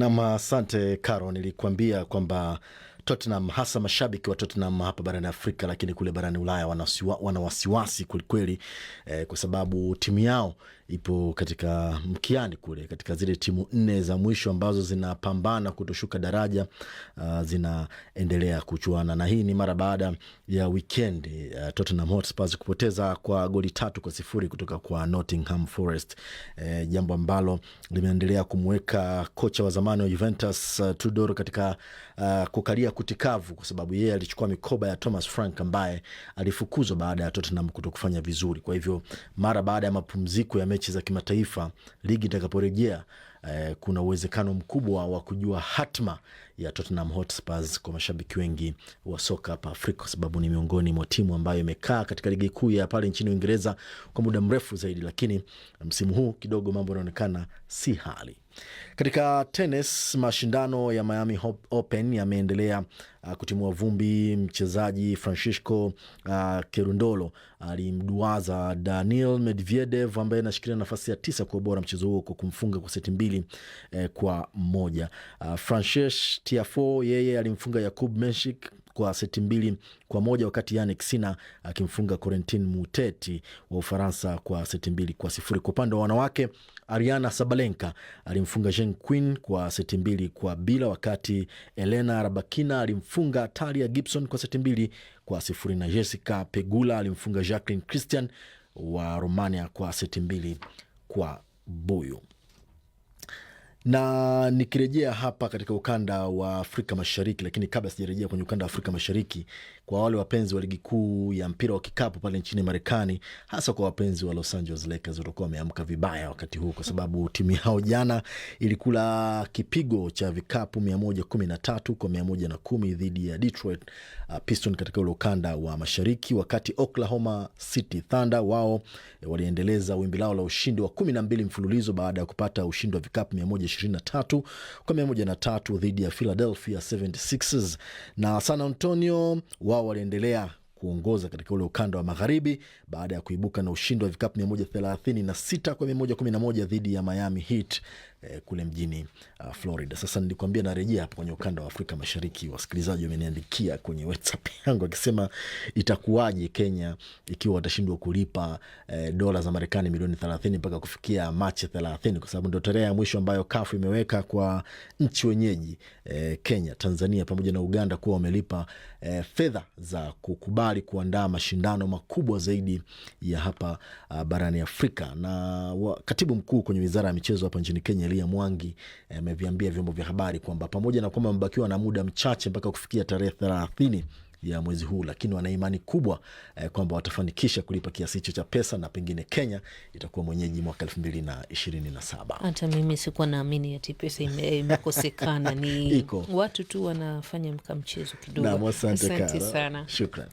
Nam, asante Caro. Nilikuambia kwamba Tottenham, hasa mashabiki wa Tottenham hapa barani Afrika, lakini kule barani Ulaya wana wasiwasi kwelikweli, kwa sababu timu yao ipo katika mkiani kule, katika zile timu 4 za mwisho ambazo zinapambana kutoshuka daraja, zinaendelea kuchuana, na hii ni mara baada ya weekend Tottenham Hotspur kupoteza kwa goli 3-0 kutoka kwa Nottingham Forest, jambo ambalo limeendelea kumweka kocha wa zamani wa Juventus Tudor katika kukalia kutikavu, kwa sababu yeye alichukua mikoba ya Thomas Frank ambaye alifukuzwa baada ya Tottenham kutokufanya vizuri. Kwa hivyo mara baada ya mapumziko ya mechi za kimataifa, ligi itakaporejea, kuna uwezekano mkubwa wa kujua hatma ya Tottenham Hotspurs kwa mashabiki wengi wa soka hapa Afrika, kwa sababu ni miongoni mwa timu ambayo imekaa katika ligi kuu ya pale nchini Uingereza kwa muda mrefu zaidi, lakini msimu huu kidogo mambo yanaonekana si hali. Katika tennis, mashindano ya Miami Open yameendelea kutimua vumbi. Mchezaji Francisco Cerundolo alimduaza Daniil Medvedev ambaye anashikilia nafasi ya 9 kwa ubora mchezo huo kwa kumfunga kwa seti 2-1. Frances Tiafoe yeye alimfunga Jakub Mensik kwa seti 2-1, wakati Jannik Sinner akimfunga Corentin Moutet wa Ufaransa kwa seti 2-0. Kwa upande wa wanawake, Ariana Sabalenka alimfunga Zheng Qin kwa seti 2-0, wakati Elena Rybakina alimfunga Talia Gibson kwa seti 2-0, na Jessica Pegula alimfunga Jacqueline Christian wa Romania kwa seti 2-0. Na nikirejea hapa katika ukanda wa Afrika Mashariki, lakini kabla sijarejea kwenye ukanda wa Afrika Mashariki, kwa wale wapenzi wa ligi kuu ya mpira wa kikapu pale nchini Marekani, hasa kwa wapenzi wa Los Angeles Lakers, watakuwa wameamka vibaya wakati huu, kwa sababu timu yao jana ilikula kipigo cha vikapu 113 kwa 110 dhidi ya Detroit Pistons katika ule ukanda wa Mashariki, wakati Oklahoma City Thunder wao waliendeleza wimbi lao la ushindi wa 12 mfululizo baada ya kupata ushindi wa vikapu 123 kwa 103 dhidi ya Philadelphia 76ers, na San Antonio wao waliendelea kuongoza katika ule ukanda wa magharibi baada ya kuibuka na ushindi wa vikapu 136 kwa 111 dhidi ya Miami Heat kule mjini Florida. Sasa nilikwambia narejea hapo kwenye ukanda wa Afrika Mashariki. Wasikilizaji wameniandikia kwenye WhatsApp yangu wakisema itakuwaje Kenya ikiwa watashindwa kulipa dola za Marekani milioni 30 mpaka kufikia Machi 30, kwa sababu ndio tarehe ya mwisho ambayo CAF imeweka kwa nchi wenyeji Kenya, Tanzania pamoja na Uganda kuwa wamelipa fedha za kukubali kuandaa mashindano makubwa zaidi ya hapa barani Afrika. Na katibu mkuu kwenye Wizara ya Michezo hapa nchini Kenya, Elia Mwangi, ameviambia vyombo vya habari kwamba pamoja na kwamba mbakiwa na muda mchache mpaka kufikia tarehe 30 ya mwezi huu, lakini wana imani kubwa kwamba watafanikisha kulipa kiasi hicho cha pesa, na pengine Kenya itakuwa mwenyeji mwaka 2027. Hata mimi sikuwa naamini ati pesa imekosekana. Ni watu tu wanafanya mchezo kidogo. Asante sana. Shukran.